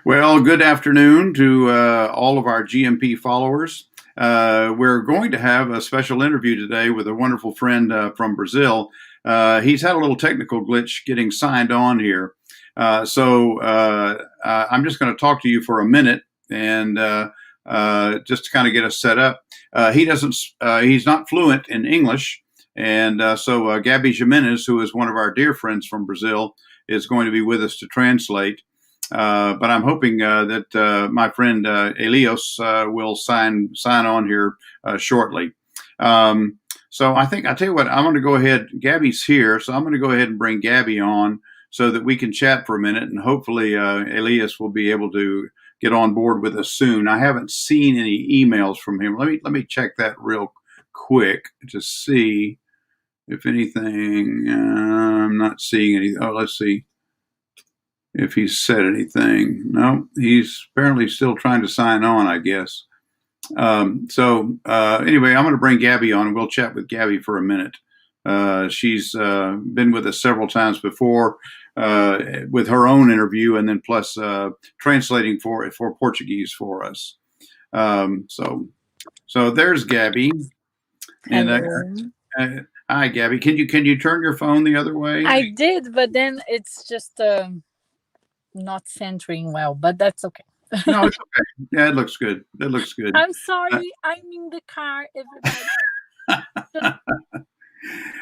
Well, good afternoon to all of our GMP followers. We're going to have a special interview today with a wonderful friend from Brazil. He's had a little technical glitch getting signed on here. I'm just going to talk to you for a minute and just to kind of get us set up. He's not fluent in English. And Gabby Jimenez, who is one of our dear friends from Brazil, is going to be with us to translate. But I'm hoping that my friend Elias will sign on here shortly. So I tell you what, I'm going to go ahead. Gabby's here, so I'm going to go ahead and bring Gabby on so that we can chat for a minute, and hopefully Elias will be able to get on board with us soon. I haven't seen any emails from him. Let me check that real quick to see if anything. I'm not seeing anything. Oh, let's see if he's said anything. No, he's apparently still trying to sign on, I guess. Anyway, I'm going to bring Gabby on and we'll chat with Gabby for a minute. She's been with us several times before with her own interview and then plus translating for Portuguese for us. So there's Gabby. And hi, Gabby. Can you turn your phone the other way? I did, but then it's just not centering well, but that's okay. No, it's okay. Yeah, it looks good. It looks good. I'm sorry. I'm in the car. Everybody.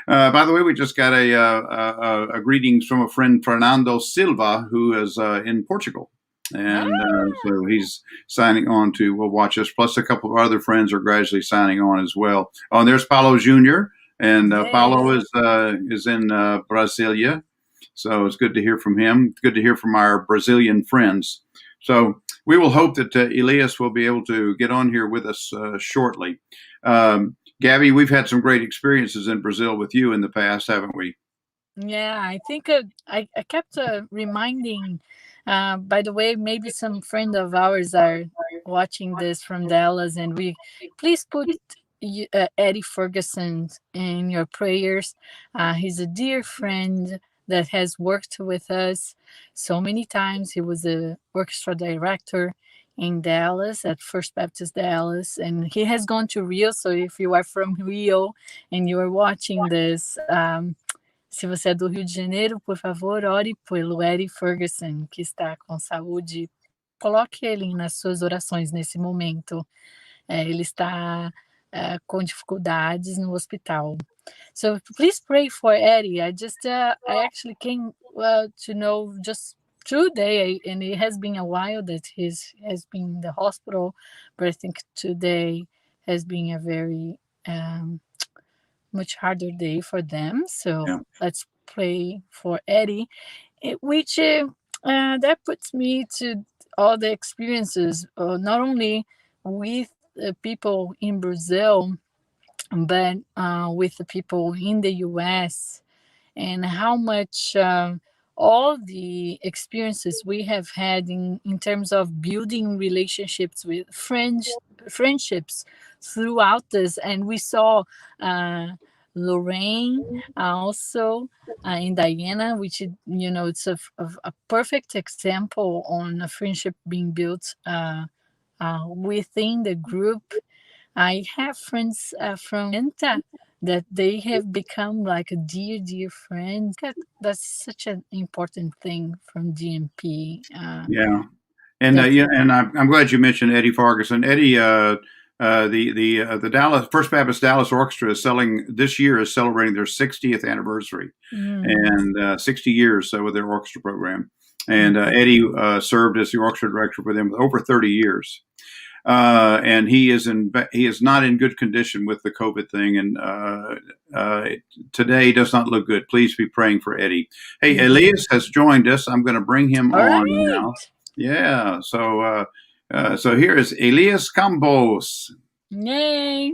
By the way, we just got a greetings from a friend, Fernando Silva, who is in Portugal. And so he's signing on will watch us. Plus, a couple of other friends are gradually signing on as well. Oh, and there's Paulo Jr. And Paulo is in Brasilia. So it's good to hear from him. It's good to hear from our Brazilian friends. So we will hope that Elias will be able to get on here with us shortly. Gabby, we've had some great experiences in Brazil with you in the past, haven't we? Yeah, I think I kept reminding. By the way, maybe some friend of ours are watching this from Dallas, and we please put Eddie Ferguson in your prayers. He's a dear friend that has worked with us so many times. He was a orchestra director in Dallas at First Baptist Dallas, and he has gone to Rio. So if you are from Rio and you are watching this, se você é do Rio de Janeiro, por favor, ore pelo Eddie Ferguson, que está com saúde. Coloque ele nas suas orações nesse momento. Ele está com dificuldades no hospital. So please pray for Eddie. I actually came to know just today, and it has been a while that he has been in the hospital, but I think today has been a very much harder day for them. So let's pray for Eddie, which that puts me to all the experiences, not only with people in Brazil, but with the people in the US, and how much all the experiences we have had in terms of building relationships with friendships throughout this. And we saw Lorraine also in Diana, which it's a perfect example on a friendship being built within the group. I have friends from Enta that they have become like a dear friend. That's such an important thing from GMP. And I'm glad you mentioned Eddie Ferguson. Eddie, the Dallas First Baptist Dallas Orchestra is celebrating their 60th anniversary and 60 years with their orchestra program. And Eddie served as the orchestra director for them for over 30 years. And he is not in good condition with the COVID thing, and today does not look good. Please be praying for Eddie. Hey, Elias has joined us. I'm going to bring him on now. Yeah. So here is Elias Campos. Yay!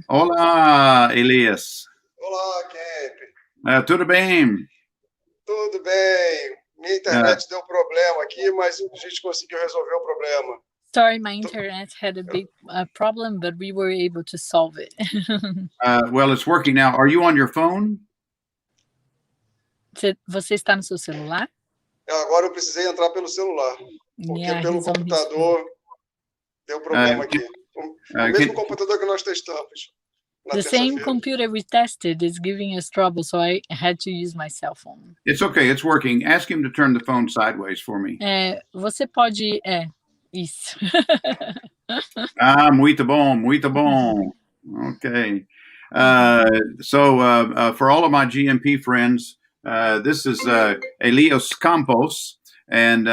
Olá, Elias. Olá, Camp. Tudo bem? Tudo bem. Minha internet deu problema aqui, mas a gente conseguiu resolver o problema. Sorry, my internet had a big problem, but we were able to solve it. Well, it's working now. Are you on your phone? Você está no seu celular? Agora eu precisei entrar pelo celular, porque pelo he's on his phone. computador deu problema aqui. O mesmo computador que nós testamos na The same terça-feira. computer we tested is giving us trouble, so I had to use my cell phone. It's okay. It's working. Ask him to turn the phone sideways for me. Você pode... isso. Muito bom, muito bom. Okay. So for all of my GMP friends, this is Elias Campos, and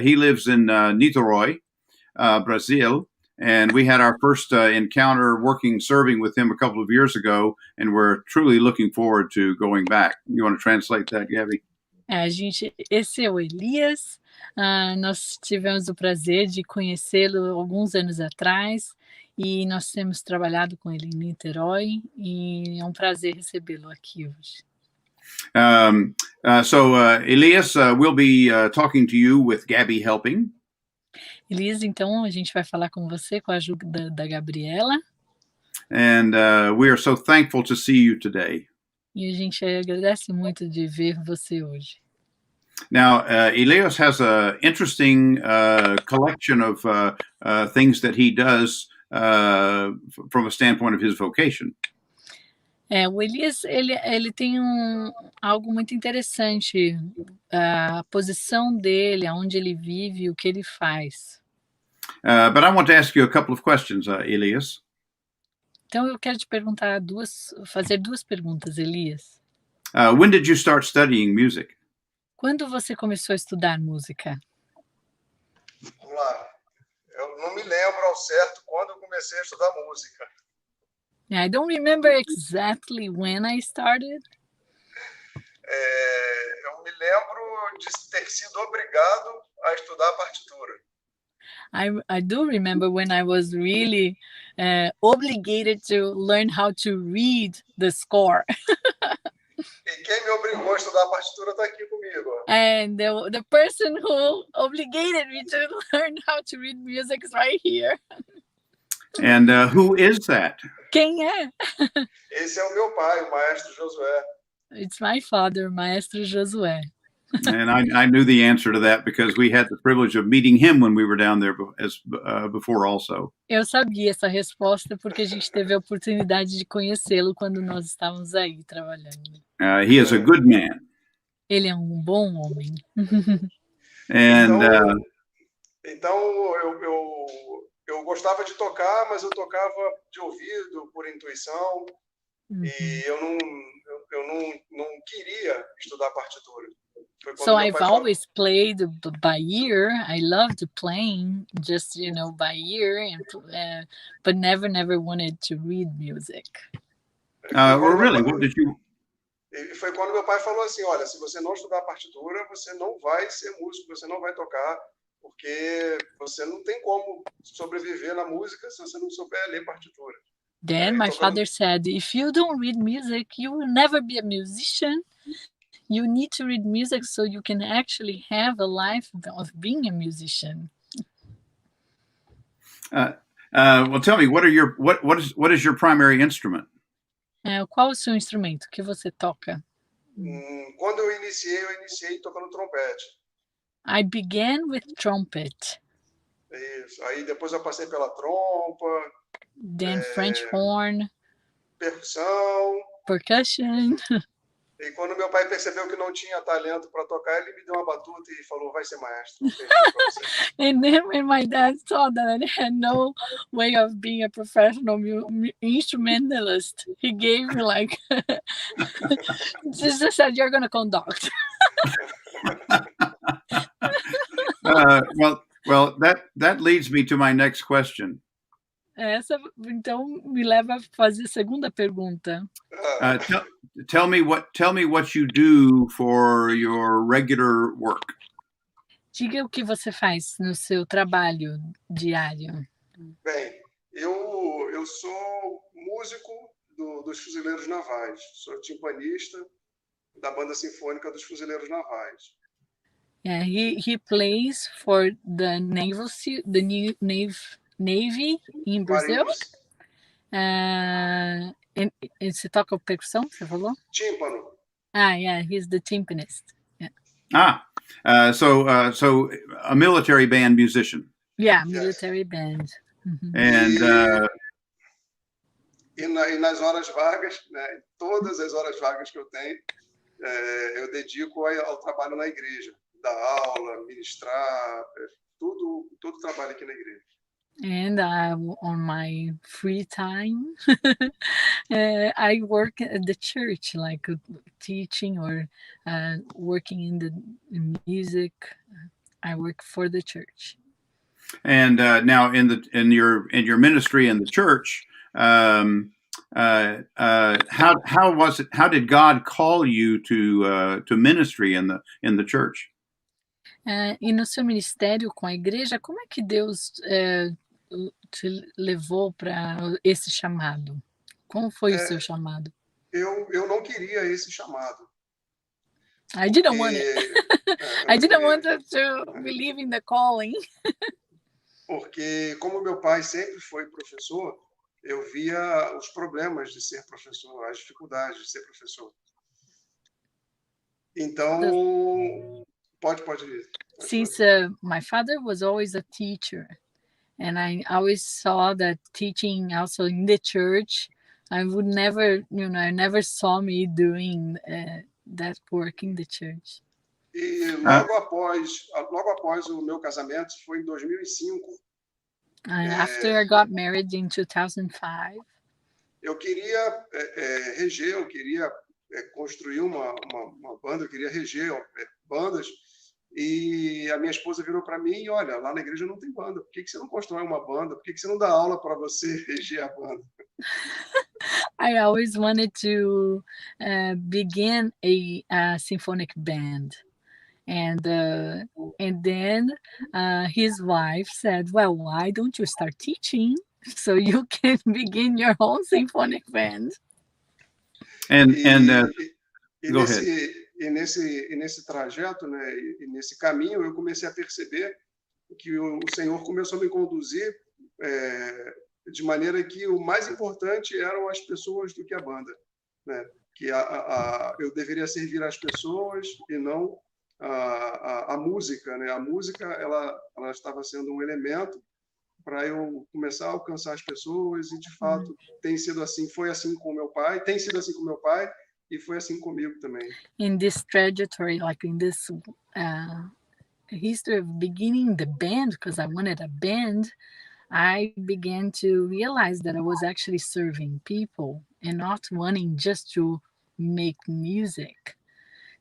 he lives in Niterói, Brazil. And we had our first encounter serving with him a couple of years ago, and we're truly looking forward to going back. You want to translate that, Gabby? Esse é o Elias. Nós tivemos o prazer de conhecê-lo alguns anos atrás e nós temos trabalhado com ele em Niterói e é um prazer recebê-lo aqui hoje. Elias, we'll be talking to you with Gabby helping. Elias, então a gente vai falar com você com a ajuda da Gabriela. And we are so thankful to see you today. E a gente agradece muito de ver você hoje. Now, Elias has an interesting collection of things that he does from a standpoint of his vocation. O Elias, ele tem algo muito interessante, a posição dele, aonde ele vive, o que ele faz. But I want to ask you a couple of questions, Elias. Então eu quero te perguntar fazer duas perguntas, Elias. When did you start studying music? Quando você começou a estudar música? Vamos lá. Eu não me lembro ao certo quando eu comecei a estudar música. I don't remember exactly when I started. Eu me lembro de ter sido obrigado a estudar partitura. I do remember when I was really obligated to learn how to read the score. E quem me obrigou a estudar a partitura está aqui comigo. And the person who obligated me to learn how to read music is right here. And who is that? Quem é? Esse é o meu pai, o maestro Josué. It's my father, Maestro Josué. And I knew the answer to that because we had the privilege of meeting him when we were down there before also. Eu sabia essa resposta porque a gente teve a oportunidade de conhecê-lo quando nós estávamos aí trabalhando. He is a good man. Ele é um bom homem. And então eu gostava de tocar, mas eu tocava de ouvido, por intuição, e eu não queria estudar partitura. So I've always played by ear. I loved playing just, by ear, but never wanted to read music. Really, what did you... E foi quando meu pai falou assim, olha, se você não estudar partitura, você não vai ser músico, você não vai tocar, porque você não tem como sobreviver na música se você não souber ler partitura. Then my father said, if you don't read music, you will never be a musician. You need to read music so you can actually have a life of being a musician. Well, tell me, what is your primary instrument? Qual o seu instrumento que você toca? Quando eu iniciei tocando trompete. I began with trumpet. Isso. Aí depois eu passei pela trompa. Then French horn. Percussion. E quando meu pai percebeu que não tinha talento para tocar, ele me deu uma batuta e falou, vai ser maestro. And then when my dad saw that I had no way of being a professional instrumentalist, he gave me like, just said, you're going to conduct. Well, that leads me to my next question. Essa, então, me leva a fazer a segunda pergunta. Tell me what you do for your regular work. Diga o que você faz no seu trabalho diário. Bem, eu sou músico dos Fuzileiros Navais. Sou timpanista da Banda Sinfônica dos Fuzileiros Navais. Yeah, he plays for the Navy in Brazil. E você toca percussão, você falou? Tímpano. Yeah, he's the timpanist. Yeah. So a military band musician. Yeah, Yes. military band. Mhm. And E nas horas vagas, né, todas as horas vagas que eu tenho, eu dedico ao trabalho na igreja, dar aula, ministrar, todo trabalho aqui na igreja. And on my free time, I work at the church, like teaching or working in the music. I work for the church. and now in your ministry in the church, how was it? How did God call you to ministry in the church? E no seu ministério com a igreja, como é que Deus te levou para esse chamado? Como foi o seu chamado? Eu não queria esse chamado. I didn't want it. Eu I não didn't queria. want to believe in the calling. Porque como meu pai sempre foi professor, eu via os problemas de ser professor, as dificuldades de ser professor. Então, pode ir. Since my father was always a teacher, and I always saw that teaching also in the church, I would never, I never saw me doing that work in the church. E logo após o meu casamento, foi em 2005, And after I got married in 2005, eu queria reger, eu queria construir uma banda, eu queria reger bandas. E a minha esposa virou para mim e olha, lá na igreja não tem banda. Por que você não constrói uma banda? Por que você não dá aula para você reger a banda? I always wanted to begin a symphonic band. And then his wife said, well, why don't you start teaching so you can begin your own symphonic band? Go ahead. E nesse trajeto, né, e nesse caminho, eu comecei a perceber que o Senhor começou a me conduzir de maneira que o mais importante eram as pessoas do que a banda, né? Que eu deveria servir às pessoas e não a música, né? A música ela estava sendo um elemento para eu começar a alcançar as pessoas e de fato tem sido assim, foi assim com meu pai, tem sido assim com meu pai. E foi assim comigo também. In this trajectory, like in this history of beginning the band, because I wanted a band, I began to realize that I was actually serving people and not wanting just to make music.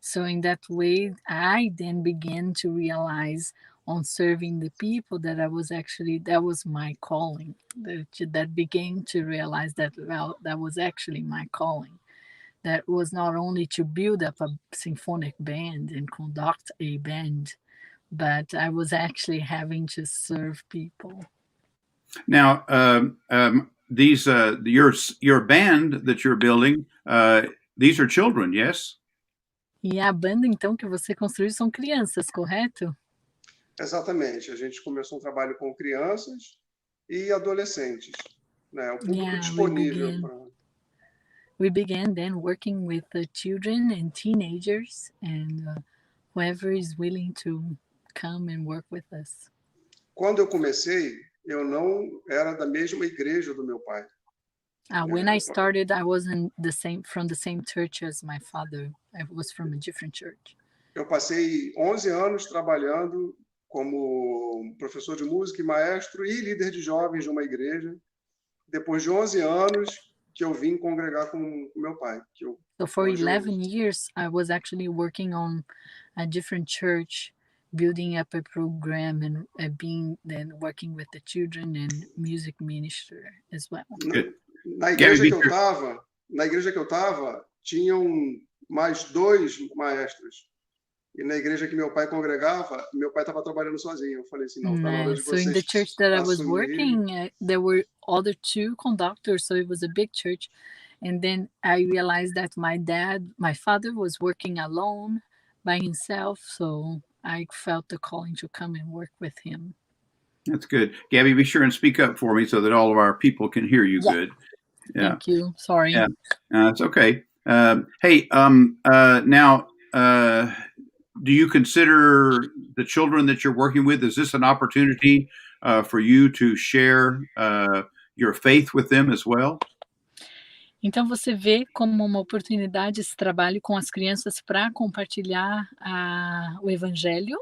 So in that way, I then began to realize on serving the people that that was my calling. That began to realize that, well, that was actually my calling. That was not only to build up a symphonic band and conduct a band, but I was actually having to serve people. Now, these your band that you're building, these are children, yes? E a banda então que você construiu são crianças, correto? Exatamente. A gente começou um trabalho com crianças e adolescentes, né? O público disponível para. We began then working with the children and teenagers and whoever is willing to come and work with us. Quando eu comecei, eu não era da mesma igreja do meu pai. When I started, I wasn't from the same church as my father. I was from a different church. Eu passei 11 anos trabalhando como professor de música e maestro e líder de jovens de uma igreja. Depois de 11 anos, que eu vim congregar com meu pai. So for 11 years, I was actually working on a different church, building up a program and being then working with the children and music minister as well. Na igreja que eu estava, tinham mais 2 maestros. E na igreja que meu pai congregava, meu pai estava trabalhando sozinho. Eu falei assim, não, tá na hora de vocês. So in the church that I was working, there were other 2 conductors, so it was a big church. And then I realized that my father was working alone by himself, so I felt the calling to come and work with him. That's good. Gabby, be sure and speak up for me so that all of our people can hear you good. Yeah. Thank you. Sorry. Yeah, it's okay. Hey, now, do you consider the children that you're working with, is this an opportunity for you to share your faith with them as well? Então você vê como uma oportunidade esse trabalho com as crianças para compartilhar o evangelho?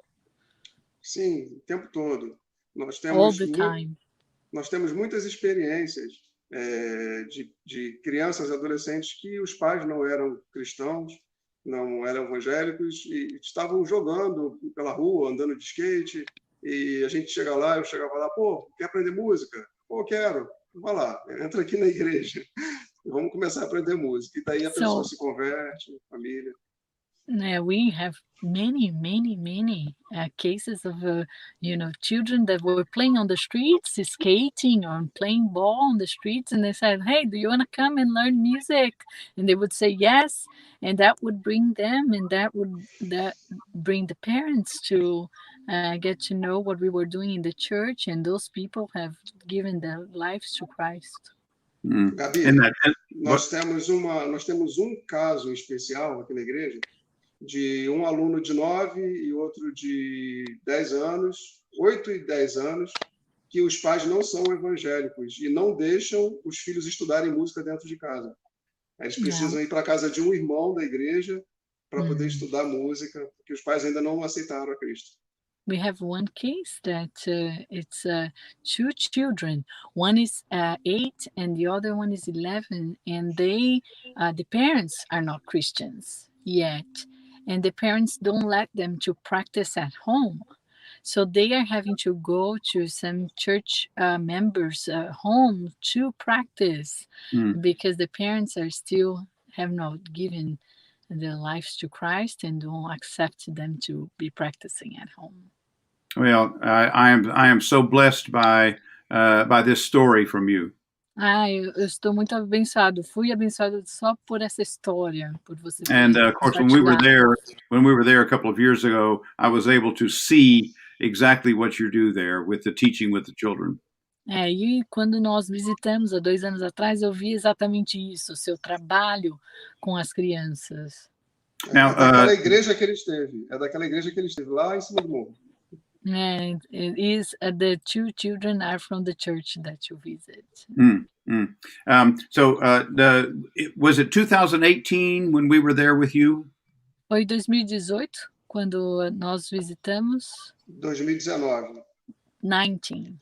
Sim, o tempo todo. Nós All temos, the time. nós temos muitas experiências de crianças e adolescentes que os pais não eram cristãos, não eram evangélicos e estavam jogando pela rua, andando de skate, e a gente chega lá, eu chegava lá, pô, quer aprender música? Pô, quero. Vai lá, entra aqui na igreja. Vamos começar a aprender música. E daí a pessoa se converte, família. We have many cases of children that were playing on the streets, skating or playing ball on the streets, and they said, "Hey, do you want to come and learn music?" And they would say yes, and that would bring them, and that bring the parents to get to know what we were doing in the church, and those people have given their lives to Christ. Gabi, nós temos um caso especial aqui na igreja de um aluno de 9 e outro de 10 anos, 8 e 10 anos, que os pais não são evangélicos e não deixam os filhos estudarem música dentro de casa. Eles precisam ir para a casa de um irmão da igreja para poder estudar música, porque os pais ainda não aceitaram a Cristo. We have one case that it's two children. One is 8 and the other one is 11, and the parents are not Christians yet, and the parents don't let them to practice at home. So they are having to go to some church members' home to practice because the parents are still have not given their lives to Christ and don't accept them to be practicing at home. Well, I am so blessed by this story from you. Eu estou muito abençoado. Fui abençoado só por essa história, por você. And of course, when we were there a couple of years ago, I was able to see exactly what you do there with the teaching with the children. E quando nós visitamos há 2 anos atrás, eu vi exatamente isso, o seu trabalho com as crianças. Now, daquela igreja que ele esteve. É daquela igreja que ele esteve lá em cima do morro. And it is the 2 children are from the church that you visit. Was it 2018 when we were there with you? Foi 2018 quando nós visitamos. 2019. 19.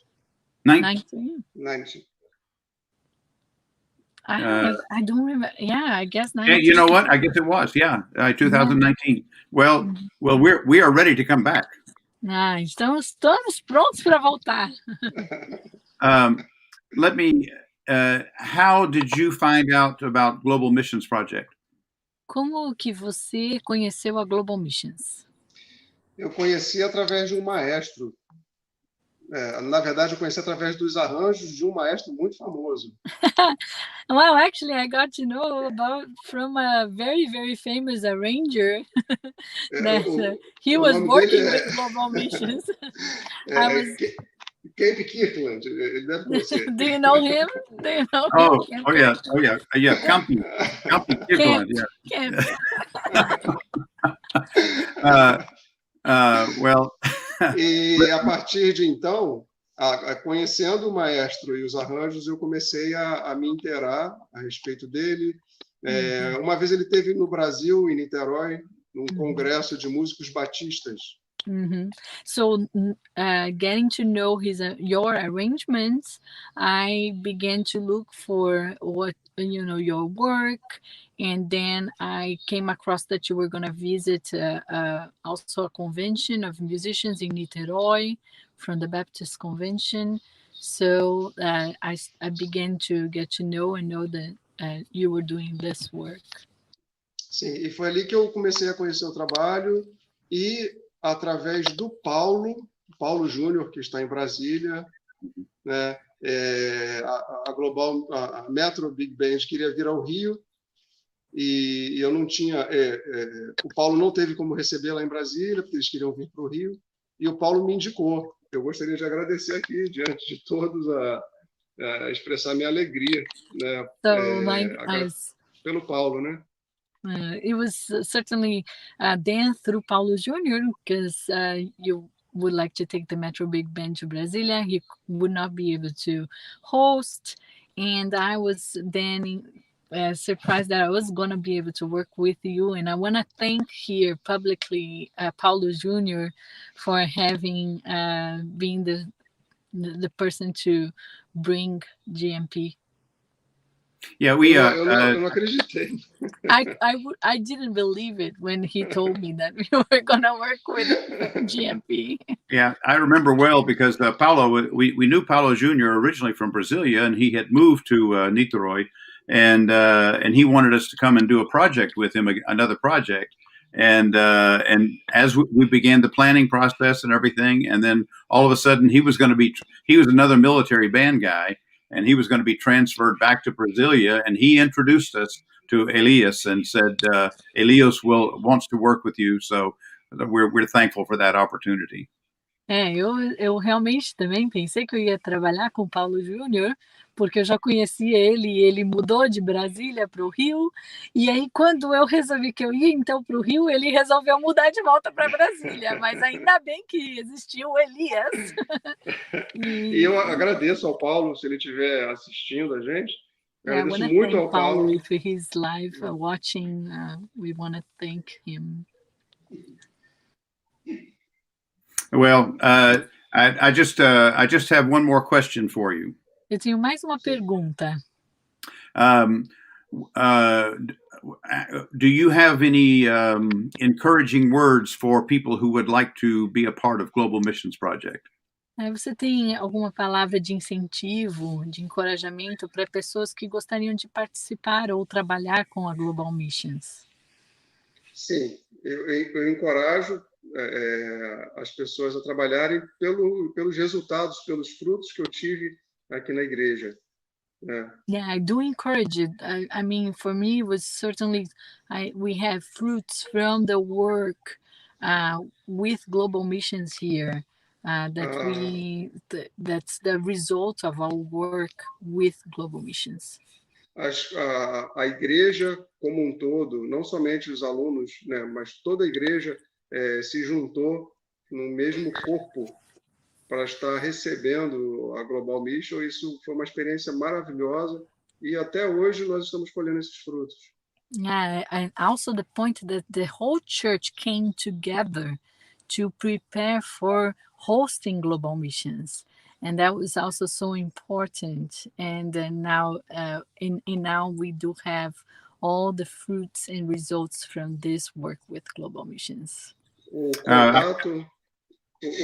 I don't remember. Yeah, I guess 19. Yeah, you know what? I guess it was. Yeah, 2019. Well, we are ready to come back. Estamos prontos para voltar. How did you find out about Global Missions Project? Como que você conheceu a Global Missions? Eu conheci através de um maestro. Na verdade, eu conheci através dos arranjos de um maestro muito famoso. Well, actually, I got to know from a very, very famous arranger that he was working with Global Missions. Kirkland, ele deve conhecer. Do you know him? Yeah, Campy Kirkland, well. E a partir de então, conhecendo o maestro e os arranjos, eu comecei a me inteirar a respeito dele. Uma vez ele esteve no Brasil, em Niterói, num congresso de músicos batistas. So, getting to know your arrangements, I began to look for what your work, and then I came across that you were going to visit also a convention of musicians in Niterói from the Baptist Convention. So I began to get to know and know that you were doing this work. Sim, e foi ali que eu comecei a conhecer o trabalho e através do Paulo Júnior, que está em Brasília, né? A Metro Big Band queria vir ao Rio e eu não tinha... o Paulo não teve como receber lá em Brasília, porque eles queriam vir para o Rio, e o Paulo me indicou. Eu gostaria de agradecer aqui, diante de todos, a expressar minha alegria, né? Pelo Paulo, né? It was certainly then through Paulo Jr., because you would like to take the Metro Big Band to Brasilia. He would not be able to host. And I was then surprised that I was going to be able to work with you. And I want to thank here publicly Paulo Jr. for having been the person to bring GMP. Yeah, eu não acreditei. I didn't believe it when he told me that we were gonna work with GMP. Yeah, I remember well because Paulo, we knew Paulo Jr. originally from Brasilia, and he had moved to Niterói, and he wanted us to come and do a project with him, another project. And as we began the planning process and everything, and then all of a sudden he was another military band guy, and he was going to be transferred back to Brasilia, and he introduced us to Elias and said, Elias wants to work with you, so we're thankful for that opportunity. Eu realmente também pensei que eu ia trabalhar com o Paulo Júnior, porque eu já conhecia ele e ele mudou de Brasília para o Rio, e aí quando eu resolvi que eu ia então para o Rio, ele resolveu mudar de volta para Brasília, mas ainda bem que existiu o Elias. E eu agradeço ao Paulo, se ele estiver assistindo a gente, agradeço muito ao Paulo. If he's live watching, we want to thank him. Well, I just have one more question for you. Eu tenho mais uma pergunta. Do you have any encouraging words for people who would like to be a part of Global Missions Project? Você tem alguma palavra de incentivo, de encorajamento para pessoas que gostariam de participar ou trabalhar com a Global Missions? Sim, eu encorajo as pessoas a trabalharem pelos resultados, pelos frutos que eu tive aqui na igreja. Yeah, I do encourage it. I mean, for me, it was certainly we have fruits from the work with Global Missions here. That's the result of our work with Global Missions. A igreja como todo, não somente os alunos, né, mas toda a igreja se juntou no mesmo corpo para estar recebendo a Global Mission. Isso foi uma experiência maravilhosa e até hoje nós estamos colhendo esses frutos. Yeah, and also the point that the whole church came together to prepare for hosting Global Missions. And that was also so important. And now, now we do have all the fruits and results from this work with Global Missions. O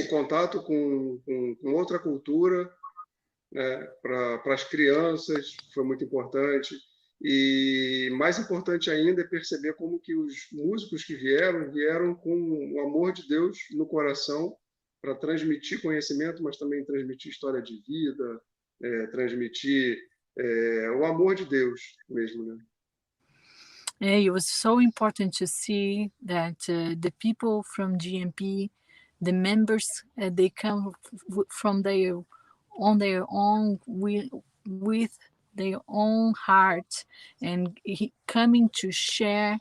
contato com outra cultura, né, para as crianças foi muito importante. E mais importante ainda é perceber como que os músicos que vieram com o amor de Deus no coração para transmitir conhecimento, mas também transmitir história de vida, transmitir o amor de Deus mesmo, né? It was so important to see that the people from GMP, the members, they come from on their own with their own heart and coming to share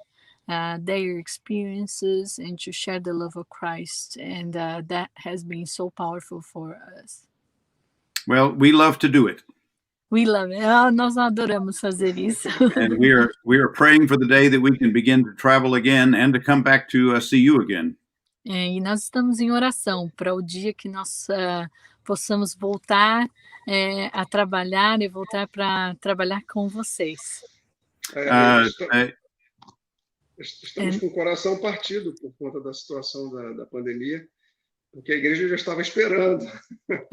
their experiences and to share the love of Christ. And that has been so powerful for us. Well, we love to do it. We love it. Nós adoramos fazer isso. And we are praying for the day that we can begin to travel again and to come back to see you again. E nós estamos em oração para o dia que nós possamos voltar a trabalhar e voltar para trabalhar com vocês. Estamos com o coração partido por conta da situação da pandemia, porque a igreja já estava esperando.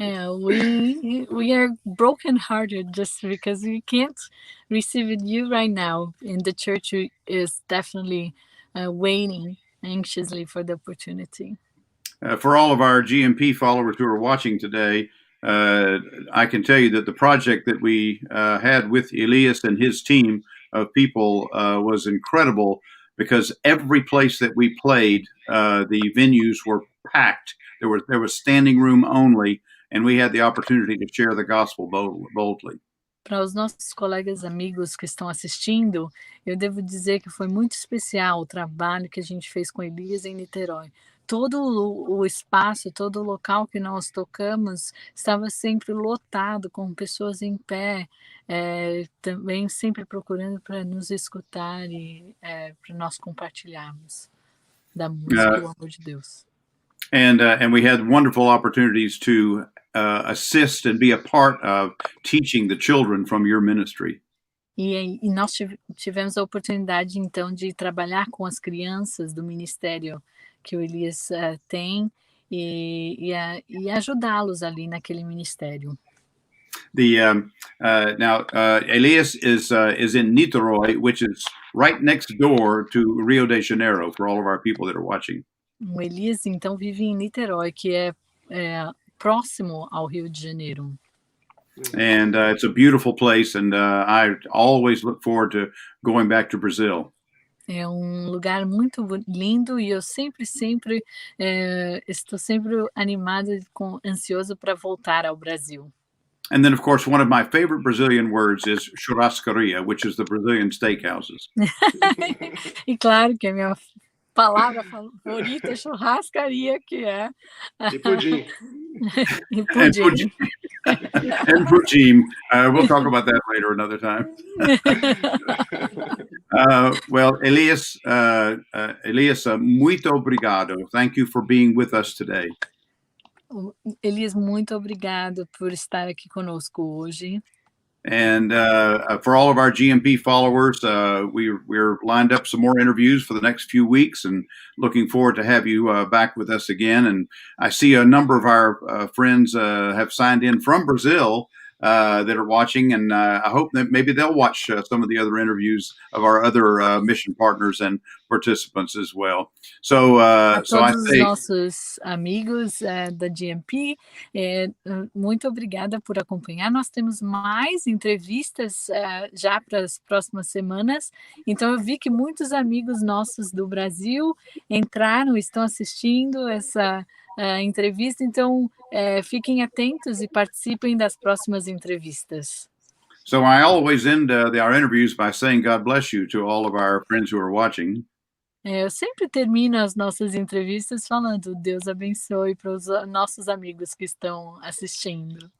We are brokenhearted just because we can't receive you right now, and the church is definitely waiting anxiously for the opportunity. For all of our GMP followers who are watching today, I can tell you that the project that we had with Elias and his team of people was incredible, because every place that we played, the venues were packed. There was standing room only, and we had the opportunity to share the gospel boldly. Para os nossos colegas amigos que estão assistindo, eu devo dizer que foi muito especial o trabalho que a gente fez com Elias em Niterói. Todo o espaço, todo o local que nós tocamos estava sempre lotado, com pessoas em pé, também sempre procurando para nos escutar e para nós compartilharmos da música e o amor de Deus. And we had wonderful opportunities to assist and be a part of teaching the children from your ministry. E nós tivemos a oportunidade, então, de trabalhar com as crianças do ministério que o Elias tem e ajudá-los ali naquele ministério. Now, Elias is in Niterói, which is right next door to Rio de Janeiro, for all of our people that are watching. O Elias, então, vive em Niterói, que é próximo ao Rio de Janeiro. And it's a beautiful place, and I always look forward to going back to Brazil. É lugar muito lindo e eu sempre estou sempre animada, ansioso para voltar ao Brasil. And then, of course, one of my favorite Brazilian words is churrascaria, which is the Brazilian steakhouses. E claro que a minha palavra favorita é churrascaria, que é... E pudim. E pudim. And pudim. We'll talk about that later another time. Well, Elias, muito obrigado. Thank you for being with us today. Elias, muito obrigado por estar aqui conosco hoje. And for all of our GMP followers, we're lined up some more interviews for the next few weeks and looking forward to have you back with us again. And I see a number of our friends have signed in from Brazil that are watching, and I hope that maybe they'll watch some of the other interviews of our other mission partners and participants as well. So I say, os nossos amigos da GMP, muito obrigada por acompanhar. Nós temos mais entrevistas já para as próximas semanas. Então eu vi que muitos amigos nossos do Brasil entraram, estão assistindo essa entrevista, então fiquem atentos e participem das próximas entrevistas. So I always end our interviews by saying God bless you to all of our friends who are watching. Eu sempre termino as nossas entrevistas falando Deus abençoe para os nossos amigos que estão assistindo.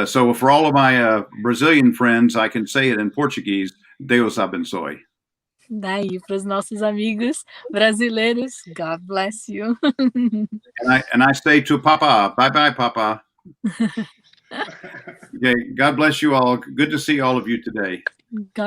So for all of my Brazilian friends, I can say it in Portuguese, Deus abençoe. Daí, para os nossos amigos brasileiros, God bless you. And I say to Papa, bye-bye, Papa. Okay, God bless you all. Good to see all of you today. God